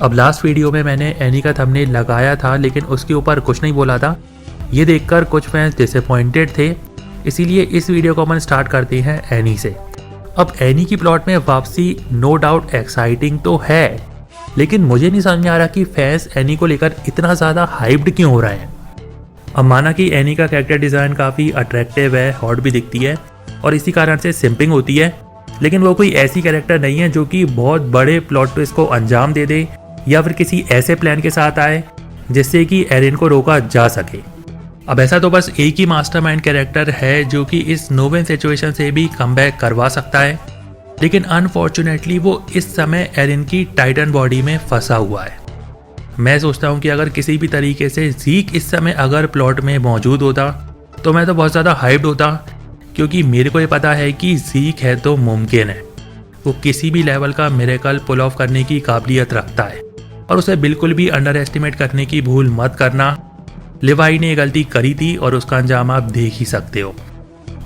अब last video में मैंने एनी का थंबनेल लगाया था लेकिन उसके ऊपर कुछ नहीं बोला था। ये देखकर कुछ फैंस डिसअपॉइंटेड थे, इसीलिए इस वीडियो को अपन स्टार्ट करते हैं एनी से। अब एनी की प्लॉट में वापसी नो डाउट एक्साइटिंग तो है, लेकिन मुझे नहीं समझ में आ रहा कि फैंस एनी को लेकर इतना ज़्यादा हाइप्ड क्यों हो रहे हैं। अब माना कि एनी का कैरेक्टर डिज़ाइन काफ़ी अट्रैक्टिव है, हॉट भी दिखती है और इसी कारण से सिंपिंग होती है, लेकिन वो कोई ऐसी कैरेक्टर नहीं है जो कि बहुत बड़े प्लॉट ट्विस्ट को अंजाम दे दे या फिर किसी ऐसे प्लान के साथ आए जिससे कि एरिन को रोका जा सके। अब ऐसा तो बस एक ही मास्टरमाइंड कैरेक्टर है जो कि इस नो विन सिचुएशन से भी कमबैक करवा सकता है, लेकिन अनफॉर्चुनेटली वो इस समय एरिन की टाइटन बॉडी में फंसा हुआ है। मैं सोचता हूँ कि अगर किसी भी तरीके से ज़ीक इस समय अगर प्लॉट में मौजूद होता तो मैं तो बहुत ज़्यादा हाइप्ड होता, क्योंकि मेरे को ये पता है कि ज़ीक है तो मुमकिन है, वो किसी भी लेवल का मिरेकल पुल ऑफ करने की काबिलियत रखता है और उसे बिल्कुल भी अंडर एस्टिमेट करने की भूल मत करना। लिवाई ने गलती करी थी और उसका अंजाम आप देख ही सकते हो।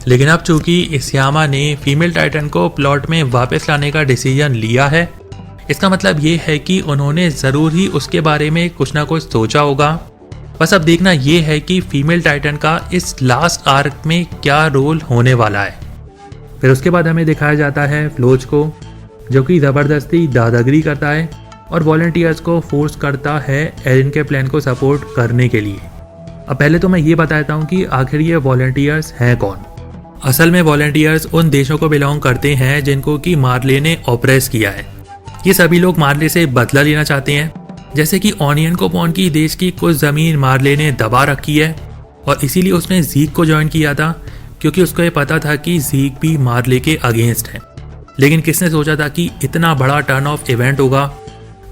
लेकिन अब चूंकि इस्यामा ने फीमेल टाइटन को प्लॉट में वापस लाने का डिसीजन लिया है, इसका मतलब ये है कि उन्होंने ज़रूर ही उसके बारे में कुछ ना कुछ सोचा होगा। बस अब देखना ये है कि फीमेल टाइटन का इस लास्ट आर्क में क्या रोल होने वाला है। फिर उसके बाद हमें दिखाया जाता है फ्लोच को, जो कि ज़बरदस्ती दादागिरी करता है और वॉलंटियर्स को फोर्स करता है एरिन के प्लान को सपोर्ट करने के लिए। अब पहले तो मैं ये बताता हूँ कि आखिर ये वॉलंटियर्स हैं कौन। असल में वॉलंटियर्स उन देशों को बिलोंग करते हैं जिनको कि मार्ले ने ऑपरेस किया है। ये सभी लोग मार्ले से बदला लेना चाहते हैं, जैसे कि ऑनियन को पॉन की देश की कुछ ज़मीन मार्ले ने दबा रखी है और इसीलिए उसने ज़ीक को ज्वाइन किया था, क्योंकि उसको ये पता था कि ज़ीक भी मार्ले के अगेंस्ट है। लेकिन किसने सोचा था कि इतना बड़ा टर्न ऑफ इवेंट होगा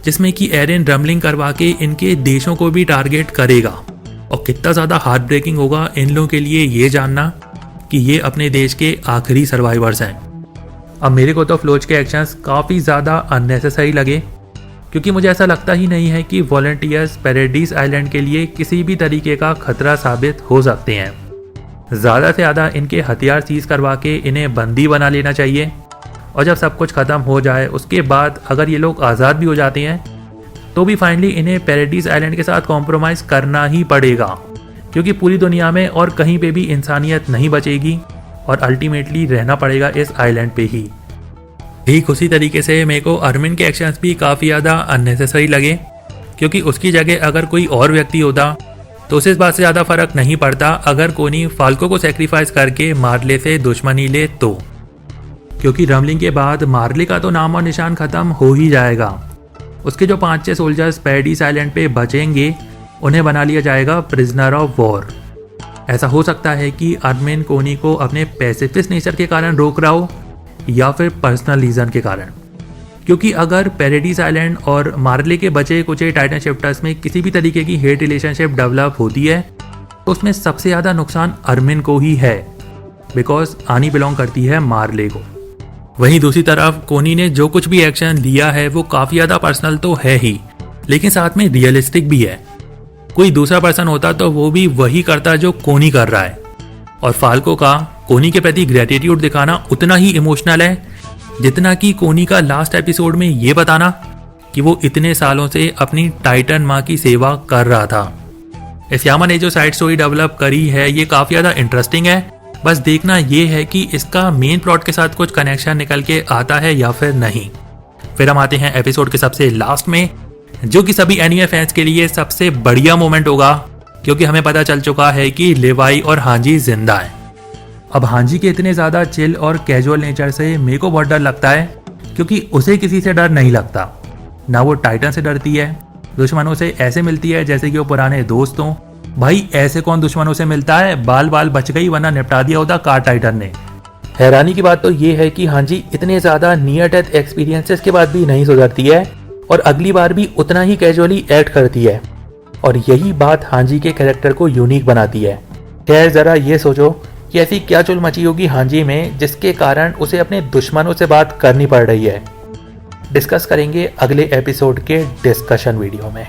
जिसमें कि एरिन रम्बलिंग करवा के इनके देशों को भी टारगेट करेगा, और कितना ज़्यादा हार्ट ब्रेकिंग होगा इन लोगों के लिए ये जानना कि ये अपने देश के आखिरी सर्वाइवर्स हैं। अब मेरे को तो फ्लोच के एक्शंस काफ़ी ज़्यादा अननेसेसरी लगे, क्योंकि मुझे ऐसा लगता ही नहीं है कि वॉलंटियर्स पैराडाइज आइलैंड के लिए किसी भी तरीके का खतरा साबित हो सकते हैं। ज़्यादा से ज़्यादा इनके हथियार सीज करवा के इन्हें बंदी बना लेना चाहिए, और जब सब कुछ ख़त्म हो जाए उसके बाद अगर ये लोग आज़ाद भी हो जाते हैं तो भी फाइनली इन्हें पैराडाइज आइलैंड के साथ कॉम्प्रोमाइज़ करना ही पड़ेगा, क्योंकि पूरी दुनिया में और कहीं पे भी इंसानियत नहीं बचेगी और अल्टीमेटली रहना पड़ेगा इस आइलैंड पे ही। ठीक उसी तरीके से मेरे को अरमिन के एक्शंस भी काफ़ी ज़्यादा अननेसेसरी लगे, क्योंकि उसकी जगह अगर कोई और व्यक्ति होता तो उसे इस बात से ज़्यादा फर्क नहीं पड़ता अगर कोनी फाल्को को सेक्रीफाइस करके मार्ले से दुश्मनी ले तो, क्योंकि रम्बलिंग के बाद मार्ले का तो नाम और निशान ख़त्म हो ही जाएगा। उसके जो 5-6 सोल्जर्स पैराडाइज आइलैंड पे बचेंगे उन्हें बना लिया जाएगा प्रिजनर ऑफ वॉर। ऐसा हो सकता है कि अरमिन कोनी को अपने पैसिफिस्ट नेचर के कारण रोक रहा हो या फिर पर्सनल रीज़न के कारण, क्योंकि अगर पैराडाइज आइलैंड और मार्ले के बचे कुचे टाइटन शिफ्टर्स में किसी भी तरीके की हेट रिलेशनशिप डेवलप होती है तो उसमें सबसे ज़्यादा नुकसान अरमिन को ही है, बिकॉज आनी बिलोंग करती है मार्ले को। वहीं दूसरी तरफ कोनी ने जो कुछ भी एक्शन लिया है वो काफ़ी ज़्यादा पर्सनल तो है ही, लेकिन साथ में रियलिस्टिक भी है। कोई दूसरा पर्सन होता तो वो भी वही करता जो कोनी कर रहा है, और फाल्को का कोनी के प्रति ग्रेटिट्यूड दिखाना उतना ही इमोशनल है जितना कि कोनी का लास्ट एपिसोड में ये बताना कि वो इतने सालों से अपनी टाइटन माँ की सेवा कर रहा था। इस्यामा ने जो साइड स्टोरी डेवलप करी है ये काफ़ी ज़्यादा इंटरेस्टिंग है, बस देखना ये है कि इसका मेन प्लॉट के साथ कुछ कनेक्शन निकल के आता है या फिर नहीं। फिर हम आते हैं एपिसोड के सबसे लास्ट में, जो कि सभी एनीमे फैंस के लिए सबसे बढ़िया मोमेंट होगा, क्योंकि हमें पता चल चुका है कि लिवाई और हांजी जिंदा हैं। अब हांजी के इतने ज़्यादा चिल और कैजुअल नेचर से मेरे को बहुत डर लगता है, क्योंकि उसे किसी से डर नहीं लगता। ना वो टाइटन से डरती है, दुश्मनों से ऐसे मिलती है जैसे कि वो पुराने दोस्त हों। भाई ऐसे कौन दुश्मनों से मिलता है, बाल बाल बच गई वरना निपटा दिया होता कार टाइटन ने। हैरानी की बात तो ये है कि हांजी इतने ज़्यादा नियर डेथ एक्सपीरियंसेस के बाद भी नहीं सुधरती है और अगली बार भी उतना ही कैजुअली एक्ट करती है, और यही बात हांजी के कैरेक्टर को यूनिक बनाती है। खैर ज़रा ये सोचो कि ऐसी क्या चुल मची होगी हांजी में जिसके कारण उसे अपने दुश्मनों से बात करनी पड़ रही है। डिस्कस करेंगे अगले एपिसोड के डिस्कशन वीडियो में।